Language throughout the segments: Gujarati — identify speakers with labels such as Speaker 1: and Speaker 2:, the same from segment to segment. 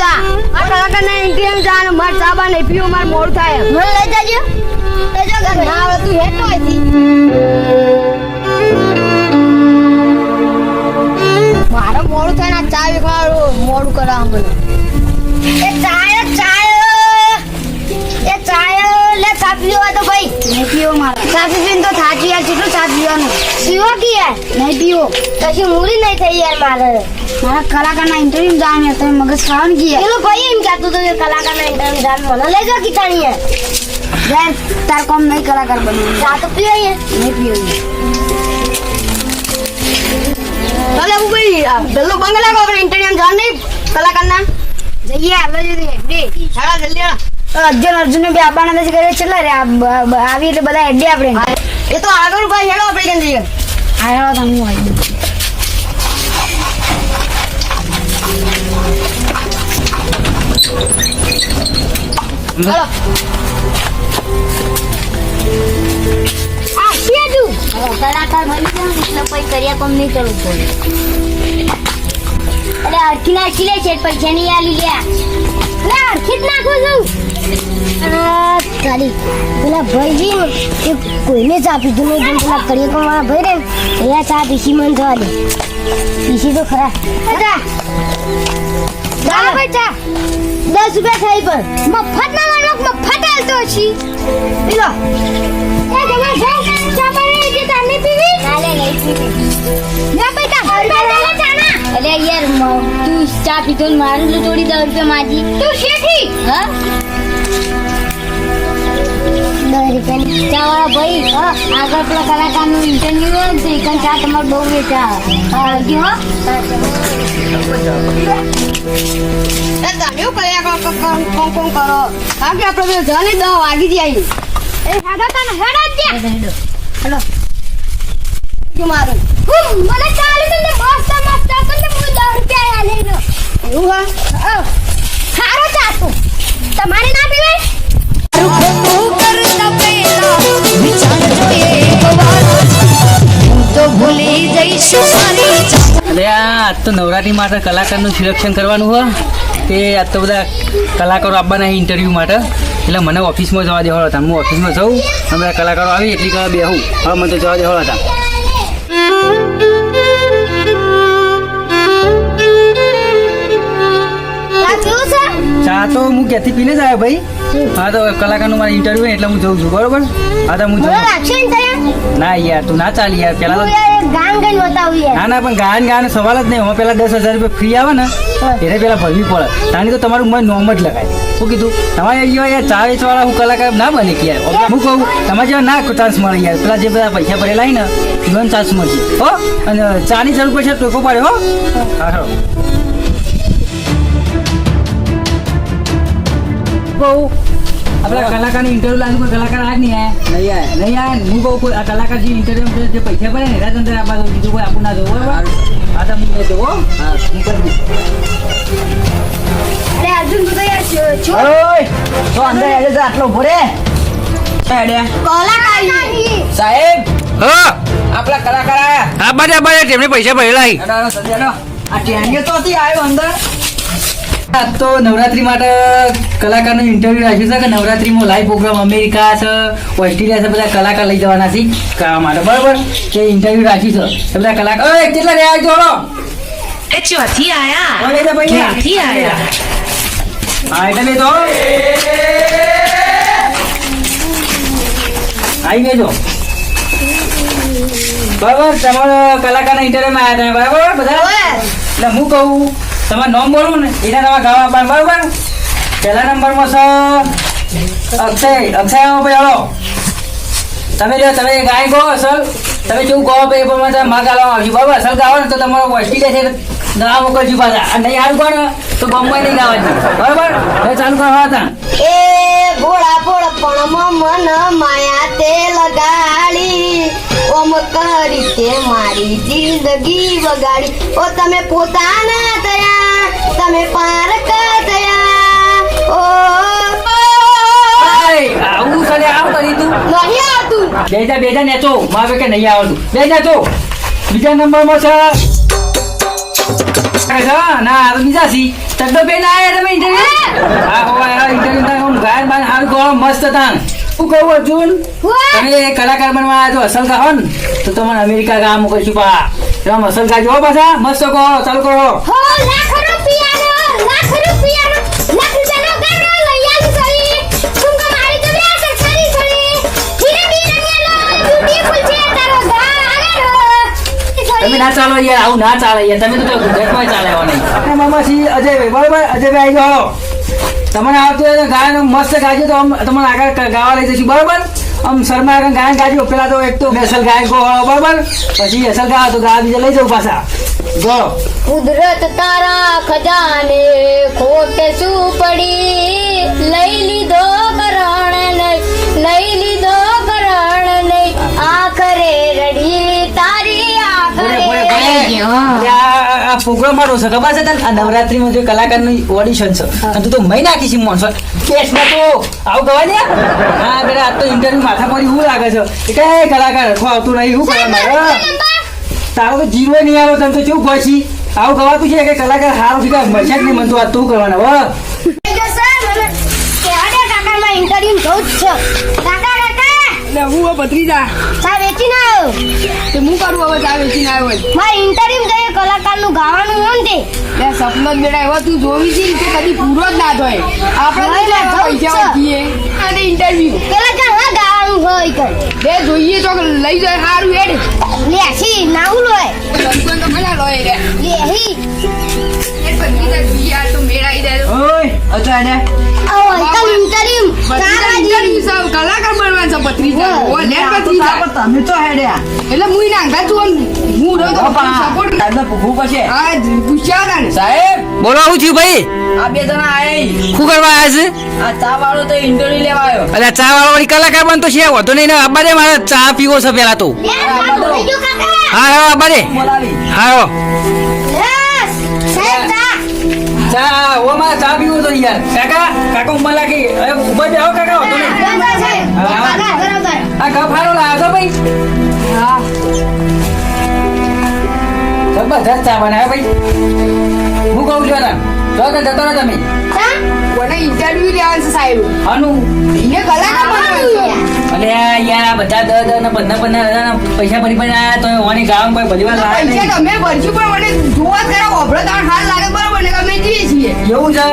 Speaker 1: ચા આ કલાકારના ઇન્ટરવ્યુ જાણ માર ચાબા નહીં પીવો માર મોડ થાય મને લઈ જાજો ના હવે તું હેતો હતી મારો મોડું થાય ને ચા વિખાડો મોડું કરા મને એ ચાય લે ચા પીવો તો ભાઈ નહીં પીવો મારે ચા પીવીને તો થાકી યાર કેટલું ચા પીવાનું પીવો કે યાર નહીં પીવો કશી મૂડી નહીં થઈ યાર મારા કલાકારના ઇન્ટરવ્યુ જાણ તમે મગજ ખાવાનું કે પેલો ભાઈ એમ કહેતો તો કે કલાકારના ઇન્ટરવ્યુ જાણ મને લઈ જાઓ કિતાણી યાર યાર તાર કોમ નહીં કલાકાર બનવું ચા તો પીવો યાર નહીં પીવો ચાલે હું ભાઈ પેલો બંગલા કો આપણે ઇન્ટરવ્યુ જાણ નહીં કલાકારના જઈએ આપણે જઈએ સાડા જલ્દી અર્જુન ને બે આબાના નથી કરે ચલા રે આવી એટલે બધા એડે આપણે એ તો આગળ ભાઈ હેડો આપણે કેમ જઈએ આયો તમે આવી હાલો આ શેજુ કલાકાર બની ગયો એટલે કોઈ કર્યા કોમ નહીં કરવું પડે અરે અર્થીના ચીલે છે પૈસા નહીં આલી લ્યા લે અર્થિત નાખું છું તારી પેલા ભાઈ એ કોઈને ચા પીધું નહીં પેલા કરીએ કોણ વાળા ભાઈ રે એના ચા પીસી મન જવા દે પીસી તો ખરા ભાઈ ચા 10 રૂપિયા થઈ પણ મફત ના માનો મફત આલતો છી પીલો એ જમા ચા પાણી કે તાને પીવી નાલે નહીં પીવી ના બેટા ચાલે ચાના અરે યાર તું ચા પીધો ને મારું તો થોડી 10 રૂપિયા માજી તું શેઠી હા ચાવાળા ભાઈ આગળ પેલા કલાકારનું ઇન્ટરવ્યુ હોય તો એક ચા તમારે બહુ વેચા તમે કોણ કરો કારણ કે આપણે જવાની 10 વાગી જાય એ હેડો તને હેડો હેડો મારું મને ચાલી તો મસ્ત આપણને હું 10 રૂપિયા લઈ લો એવું હા સારો ચાતો તમારે ના પીવાય
Speaker 2: તો નવરાત્રી માટે કલાકારનું સિલેક્શન કરવાનું હોય તે આજ તો બધા કલાકારો આવવાના ઇન્ટરવ્યૂ માટે એટલે મને ઓફિસમાં જવા દેવા હતા હું ઓફિસમાં જાઉં અને બધા કલાકારો આવી એટલી કલાક બેહું હવે મને તો જવા દેવા હતા ચા તો હું ક્યાંથી પીને જ આવ્યો ભાઈ હા તો કલાકારનું મારે ઇન્ટરવ્યુ એટલે હું જઉં છું બરોબર હા તો હું જઉં ના યાર તું ના ચાલી યાર પેલા ના પણ ગાન સવાલ જ નહીં હું પેલા 10,000 રૂપિયા ફ્રી આવે ને એને પેલા ભરવી પડે તાની તો તમારું મને નોમ જ લગાય શું કીધું તમારે યાર ચા વેચવાળા હું કલાકાર ના બને કે યાર હું કહું તમારે જેવા ના ચાન્સ મળે યાર પેલા જે બધા પૈસા ભરેલા ને ઇવન ચાન્સ મળશે હો અને ચાની જરૂર પડશે ટોકો પાડે હો હા બહુ આપણા કલાકારની ઇન્ટરવ્યુ લાગુ કોઈ કલાકાર આજ નહીં આયા હું કહું આ કલાકાર જે ઇન્ટરવ્યુ જે પૈસા પડે ને એના અંદર આ બાજુ બીજું કોઈ આપું ના જવું બરાબર હા તો હું જવો હા હું કરી
Speaker 1: અરે અર્જુન તું તો યાર
Speaker 2: તો અંદર આજે તો આટલો ઉભો રે
Speaker 3: સાહેબ
Speaker 2: હા
Speaker 3: આપણા કલાકાર આયા
Speaker 2: આ બાજુ તેમને પૈસા ભરેલા
Speaker 3: આ ટેંગે તો હતી આવ્યો અંદર
Speaker 2: તો નવરાત્રી માટે કલાકારનું ઇન્ટરવ્યુ રાખ્યું છે કે નવરાત્રીમાં લાઈવ પ્રોગ્રામ અમેરિકા છે ઓસ્ટ્રેલિયા છે બધા કલાકાર લઈ જવાના છે કરવા માટે બરાબર તે ઇન્ટરવ્યુ રાખ્યું છે બધા કલાકાર કેટલા રહ્યા જોડો
Speaker 4: એ ચોથી આયા
Speaker 2: ક્યાંથી
Speaker 4: આયા
Speaker 2: હા એટલે તો આવી ગયો બરાબર તમારો કલાકારના ઇન્ટરવ્યુમાં આવ્યા હતા બરાબર બધા એટલે હું કહું તમારે નામ બોલું ને એના તમારે ગાવા આપવાનું બરાબર પહેલા નંબરમાં છે અક્ષય ભાઈ હલો તમે ગાય કહો અસલ તમે જેવું કહો એ પ્રમાણે માં ગાવામાં આવશે બરાબર અસલ ગાવો ને તો તમારો ઓસ્ટ્રેલિયા છે ગાવા મોકલજો પાછા અને નહીં સારું કહો ને તો બોમ્બે નહીં ગાવા બરાબર હવે ચાલુ કરવા હતા
Speaker 1: એ ભોળા ભોળપણમાં મન માયા તે લગાડી ઓમ કરી તે મારી જિંદગી બગાડી ઓ તમે પોતાના થયા તમે પારક થયા ઓ
Speaker 2: આવું સરે આમ કરી તું
Speaker 1: નહીં આવતું
Speaker 2: બેજા નેચો મારે કે નહીં આવડતું બેજા તો બીજા નંબરમાં છે ના આ તો બીજા છી તગડો બેન આયા તમે ઇન્ટરવ્યુ હા હોવા ઇન્ટરવ્યુ હું ગાયન બાન હારું કહો મસ્ત તાન હું કહું અર્જુન તમે કલાકાર બનવા આવ્યા છો અસલ ગા હો ને તો તમને અમેરિકા ગા મોકલશું પા તમે અસલ ગા જો પાછા મસ્ત કહો ચાલુ કરો
Speaker 1: હો લાખ રૂપિયાનો લાખ રૂપિયાનો ગાડો લઈ આવી સરી તુમ મારી તો રાત સારી સરી ધીરે ધીરે મેલો બ્યુટીફુલ છે તારો ગા આગળ
Speaker 2: તમે ના ચાલો યાર આવું ના ચાલે યાર તમે તો ગુજરાતમાં ચાલે એવા નહીં આપણે મામાસી અજયભાઈ બરોબર અજયભાઈ આવી જાઓ તમને આવતું ગાયન મસ્ત ગાજો તો તમને આગળ ગાવા લઈ જઈશું બરોબર આમ શર્મા ગાયન ગાજો પેલા તો એક તો અસલ ગાયન કહો બરોબર પછી અસલ ગાવા તો ગા બીજા લઈ જાઉં પાછા જો
Speaker 1: કુદરત તારા ખજાને ખોટ શું પડી લઈ લીધો કરણ લઈ લીધો કરણ નહીં આખરે રડી તારી આખરે
Speaker 2: આ પ્રોગ્રામ મારો છે ખબર છે તને આ નવરાત્રીમાં જે કલાકારનું ઓડિશન છે અને તું તો મહી નાખી છે મોનસો કેસમાં તો આવું કહેવાય ને હા બેટા આ તો ઇન્ટરવ્યુ માથા પર એવું લાગે છે કે એ કલાકાર હરખો આવતું નહીં શું કરવા મારે તારો તો જીરો નહીં આવ્યો તને તો કેવું ગોછી આવું કહેવાતું છે કે કલાકાર હારો કે મળશે જ નહીં મને તો આ તું કરવાના હો
Speaker 1: ઇન્ટરવ્યુ જવું જ છે કાકા
Speaker 3: એટલે હું ભત્રીજા
Speaker 1: ચા વેચી ના આવ્યો
Speaker 3: તે હું કરું હવે ચા વેચીને આવ્યો હોય
Speaker 1: મારે ઇન્ટરવ્યુ જઈએ કલાકારનું ગાવાનું હોય ને તે
Speaker 3: એટલે સપનો જ બેટા એવો તું જોવી છે ને તે કદી પૂરો જ ના થાય આપણે
Speaker 1: હોય ને,
Speaker 3: તો
Speaker 1: જવું
Speaker 3: પૈસા
Speaker 1: છે.
Speaker 3: વધીએ અને ઇન્ટરવ્યુ
Speaker 1: કલાકાર હા ગાવાનું હોય કર
Speaker 3: બે જોઈએ તો લઈ જાય સારું હેડ
Speaker 1: લેસી નાવું લોય
Speaker 3: લંકન તો ભલા લોય રે
Speaker 1: લેહી
Speaker 3: હેડ ભત્રીજા જોઈએ આ તો મેળાઈ દે
Speaker 2: ઓય અચ્છા ને
Speaker 1: ઓ એકમ ઇન્ટરવ્યુ
Speaker 3: ભત્રીજા ઇન્ટરવ્યુ સાવ કલાકાર બનવાનું છે ભત્રીજા ઓ લે ભત્રીજા
Speaker 2: તમે તો હેડ્યા
Speaker 3: એટલે મુઈ ના ઘા છું હું રહ્યો તો સપોર્ટ આ ગુસ્સા ને
Speaker 2: સાહેબ બોલો શું થયું ભાઈ
Speaker 3: આ બે જણા આયા
Speaker 2: શું કરવા આવ્યા છે
Speaker 3: આ ચા વાળો તો ઇન્ટરવ્યુ લેવા આવ્યો
Speaker 2: અલ્યા ચા વાળી કલાકાર બનતો છે વધુ નહીં ને અબ્બાને મારે ચા પીવો છે પેલા તો
Speaker 1: લે કાકા બીજું કાકા
Speaker 2: હા હા અબ્બાને
Speaker 3: બોલાવી
Speaker 2: હા
Speaker 1: યસ સાહેબ ચા
Speaker 2: ચા ઓ મારે ચા પીવો તો યાર કાકા કાકા ઉમર લાગી હવે ઉભા બે આવો કાકા હતો ને
Speaker 1: બરાબર સાહેબ
Speaker 2: હા.
Speaker 1: કાકા બરાબર
Speaker 2: આ કપ હારો લાવ્યો ભાઈ
Speaker 3: હા
Speaker 2: બધા ચા બનાવ્યા ભાઈ હું કહું છું ને જો કે જતો રહો તમે
Speaker 1: ચા
Speaker 3: કોને ઇન્ટરવ્યુ લેવાનું છે સાહેબ
Speaker 2: આનું
Speaker 3: એને કલાકાર બનાવ્યો છે
Speaker 2: અલે યાર આ બધા 10 ને 15 પૈસા ભરી ભરી આયા તો ઓની ગામ કોઈ ભલી વાર લાવે નહીં
Speaker 3: પૈસા તમે ભરશું પણ મને જોવા જ કરા ઓભળો તાણ હાલ લાગે બરોબર ને અમે જઈએ છીએ
Speaker 2: એવું છે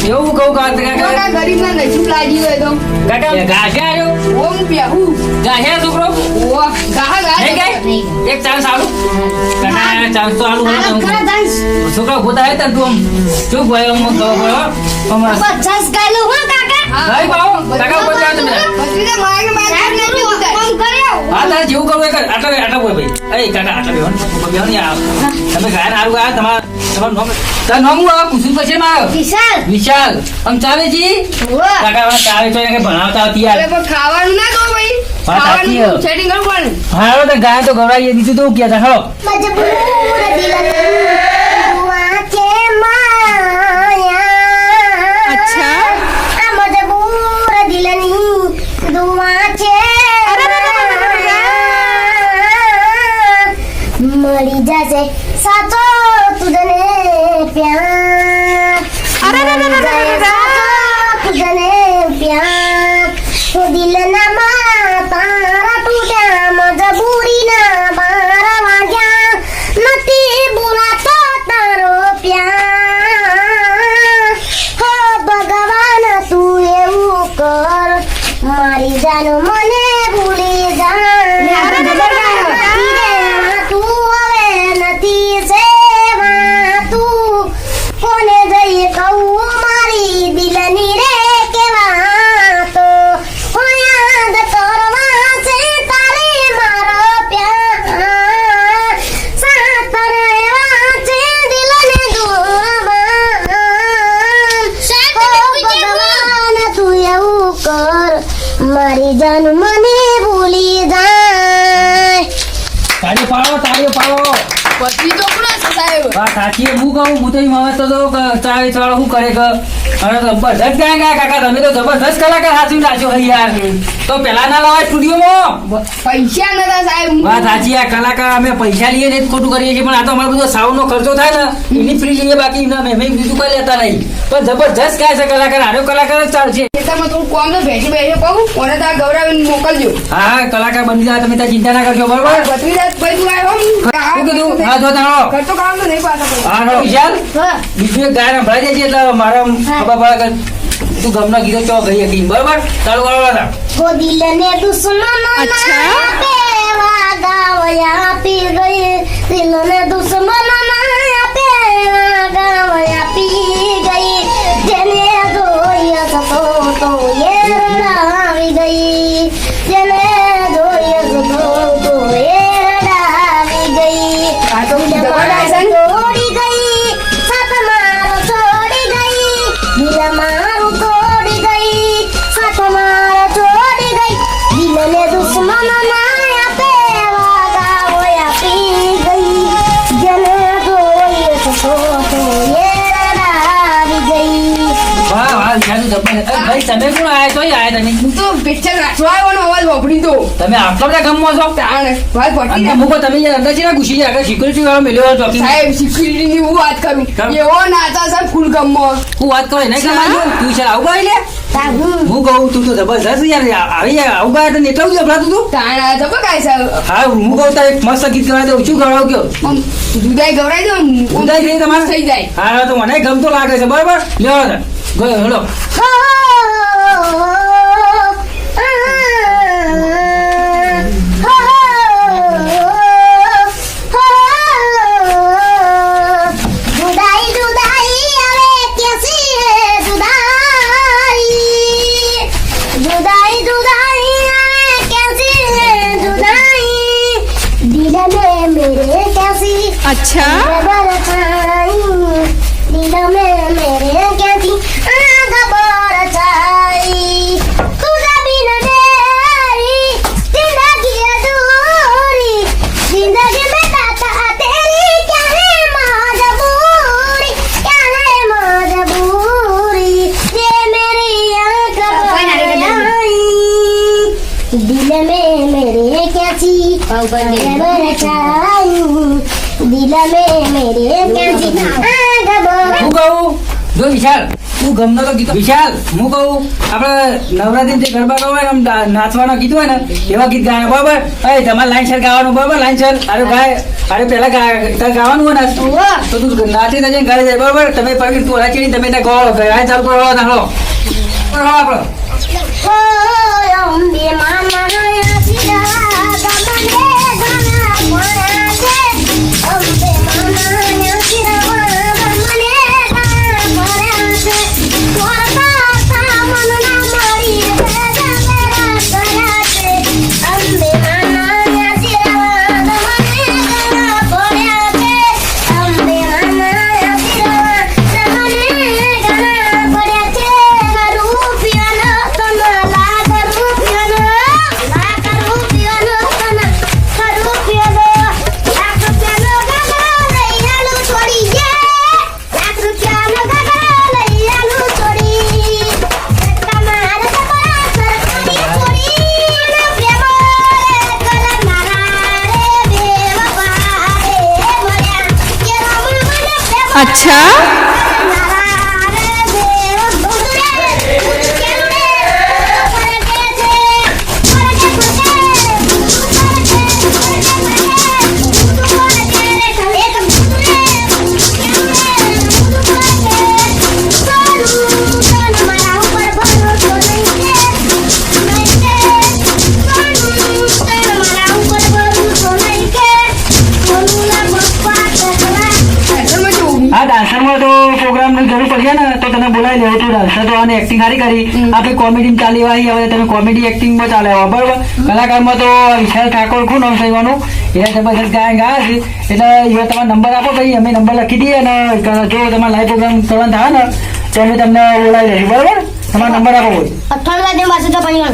Speaker 2: એવું કહું કાકા
Speaker 3: કોના ગરીબના નસીબ લાગી ગયો તો
Speaker 2: કાકા ગાશે આવ્યો
Speaker 3: ઓમ બેહુ
Speaker 2: ગાશે છોકરો
Speaker 3: ઓ ગાહ
Speaker 2: નહીં
Speaker 3: ગાહ
Speaker 2: ગઈ એક ચાન્સ આલું કાકા ચાન્સ તો આલું
Speaker 1: આરામ
Speaker 2: હોય
Speaker 1: કરો
Speaker 2: તો
Speaker 1: ચાન્સ
Speaker 2: છોકરા ગોતા હે તું આમ ચૂપ ગયો આમ ગયો આમ
Speaker 1: ચાન્સ ગાયલો હો કાકા
Speaker 2: ભાઈ બાવો કાકા ઉપર જાવ તમે
Speaker 3: પછી મારે
Speaker 1: સાહેબ ને તું ફોન કર્યો
Speaker 2: હા તારે જેવું કરવું એ કર આટલા બોય ભાઈ એ કાકા આટલા બેહો બેહો નહીં આવ તમે ગાયન હારું આ તમારું નામ તાર નામ હું આ કુસુમ પછી માં આવ્યો
Speaker 1: કિશાલ
Speaker 2: વિશાલ આમ ચાવેજી
Speaker 1: વાહ
Speaker 2: કાકા હવે ચાવે તો એને ભણાવતા હતી યાર
Speaker 3: અરે પણ ખાવાનું ના દો ભાઈ
Speaker 2: હા, સાચી
Speaker 3: ખાવાનું
Speaker 2: વાત.
Speaker 3: સેટિંગ કરવું પડે
Speaker 2: હારો તો ગાય તો ગવડાવીએ દીધું તો ક્યાં હાલો
Speaker 1: મજબૂર દિલ વાકે માયા
Speaker 3: અચ્છા.
Speaker 1: આ મજબૂર દિલની દુઆ છે મળી જશે સાચો તુજને પ્યાર મળી જશે સાચો તુજને પ્યાર તો દિલના તારા તૂટ્યા મજબૂરીના બાર વાગ્યા નથી બોલાતો તારો પ્યાર હો ભગવાન તું એવું કર મારી જાન મને ભૂલી જા તું હવે નથી સેવા તું કોને જઈ કહું મારી
Speaker 2: વાત સાચી છે. હું કહું હું તો એમ હવે તો ચાવે ચાલો શું કરે કે અને જબરજસ્ત ગાય ગયા કાકા તમે તો જબરજસ્ત કલાકાર હાથવી નાખ્યો હઈ યાર તો પેલા ના લાવાય સ્ટુડિયોમાં
Speaker 3: પૈસા નતા સાહેબ
Speaker 2: વાત સાચી આ કલાકાર અમે પૈસા લઈએ ને જ ખોટું કરીએ છીએ પણ આ તો અમારો બધો સાઉન્ડ નો ખર્ચો થાય ને એની ફ્રી લઈએ બાકી ના મેં બીજું કઈ લેતા નહીં પણ જબરજસ્ત ગાય છે કલાકાર આરો કલાકાર જ ચાલશે
Speaker 3: ખેતરમાં થોડું કોમ તો બેસી બેસી કહું કોને તાર ગૌરાવીને મોકલજો
Speaker 2: હા હા કલાકાર બની જાય તમે ત્યાં ચિંતા ના કરશો બરોબર
Speaker 3: ભત્રીજા ભાઈ તું આવ્યો
Speaker 2: શું કીધું હા જો તાણો
Speaker 3: ખર્ચો કામ તો નહીં પાછા
Speaker 2: હા નો વિશાલ બીજું એક ગાય સંભળાઈ દેજે એટલે મારા ખબર પડે કે તું ગમના ગીતો ચો ગઈ હતી બરોબર ચાલુ કરો હતા
Speaker 1: वो दिल ने दुश्मन पे गावया पी गई दिल ने दुश्मन पे गावया पी गई जेने जोया तो ये रडावी गई जेने जोया तो ये रडावी गई
Speaker 3: આ તો દબાડાય છે ને
Speaker 1: छोड़ी गई साथ मारो छोड़ी गई दिल मारो तोड़ी गई साथ मारो छोड़ी गई दिल ने दुश्मन नाया पे वागा होया पी गई जने तो ये रडावी गई
Speaker 2: વાહ વાહ વિશાલ જબર ભાઈ તમે કોણ આયા તો આયા તમે
Speaker 3: હું તો પિક્ચર રાખવા આવ્યો અવાજ વાપરી તો
Speaker 2: તમે આટલા બધા ગમો છો
Speaker 3: તાણે વાત પટી
Speaker 2: અને મુકો તમે જે અંદર છે ને ઘૂસી જાય સિક્યુરિટી વાળો મેલ્યો હતો ચોકી
Speaker 3: સાહેબ સિક્યુરિટી ની હું વાત કરું
Speaker 2: કેમ?
Speaker 3: એવો નાતા સાહેબ ફૂલ ગમો
Speaker 2: હું વાત કરે નહીં કમાજો તું છે આવું બાઈ લે હું કહું તું તો જબરજસ્ત યાર આવી આવું બાઈ તો એટલું જ અભરાતું તું
Speaker 3: તાણા જબર કાય સાહેબ
Speaker 2: હા હું કહું તારે એક મસ્ત ગીત ગાવા દઉં શું ગાવા કયો
Speaker 3: આમ દુધાઈ ગવરાઈ દો
Speaker 2: ઉદાઈ ગઈ તમારે
Speaker 3: થઈ જાય
Speaker 2: હા તો મને ગમતો લાગે છે બરાબર લ્યો ગયો હેલો
Speaker 1: जुदाई जुदाई अरे कैसी है जुदाई जुदाई जुदाई अरे कैसी है जुदाई दिल में मेरे कैसी
Speaker 4: अच्छा
Speaker 1: दिल में मेरे कैसी खबर छाई खुदा बिन मेरी जिंदगी अधूरी जिंदगी में दाता तेरी क्या है मजबूरी क्या है मजबूरी ये मेरी आंख आई दिल में मेरे कैसी खबर छाई दिल में मेरे कैसी खबर
Speaker 2: હું કહું જો વિશાલ તું ગમનો તો ગીતો વિશાલ હું કહું આપણે નવરાત્રી જે ગરબા ગાવા હોય ને આમ નાચવાનું કીધું હોય ને એવા ગીત ગાય બરાબર એ તમારે લાઈન સર ગાવાનું બરાબર લાઈન સર અરે ગાય અરે પેલા તારે ગાવાનું હોય ને તો તું નાચી જઈને ઘરે જાય બરાબર તમે પગી તું હલાચી તમે ત્યાં ગાવો ગાય ચાલુ કરો નાખો આપણે
Speaker 1: ओ अंबे मामा सिरा गमने गाना कोना से अंबे मामा सिरा गमने गाना कोना से कोरता ता मन ना मारी मेरा करा से अंबे मामा सिरा गमने गाना कोना से अंबे मामा सिरा गमने गाना कोना से रूपिया
Speaker 4: अच्छा
Speaker 2: હા ડાન્સરમાં તો પ્રોગ્રામની જરૂર પડશે ને તો તને બોલાવી લેવું તું ડાન્સર તો આને એક્ટિંગ સારી કરી આપણે કોમેડી ચાલી વાળી હવે તમે કોમેડી એક્ટિંગમાં ચાલે હવે બરાબર કલાકારમાં તો વિશાલ ઠાકોર કોણ નામ થવાનું એ જબરદસ્ત ગાયન ગાયા છે એટલે એ તમારો નંબર આપો ભાઈ અમે નંબર લખી દઈએ અને જો તમારે લાઈવ પ્રોગ્રામ કરવાનું થાય ને તો અમે તમને બોલાવી લઈશું બરાબર તમારો નંબર આપો ભાઈ.
Speaker 1: 98
Speaker 2: 98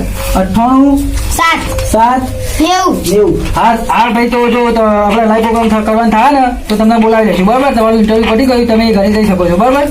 Speaker 1: 7
Speaker 2: 7 90. હા ભાઈ, તો જો તો આપણે લાઈવ પ્રોગ્રામ કરવાનું થાય ને તો તમને બોલાવી લેશું, બરાબર? તમારું ઇન્ટરવ્યુ પતી ગયું, તમે ઘરે જઈ શકો છો, બરાબર?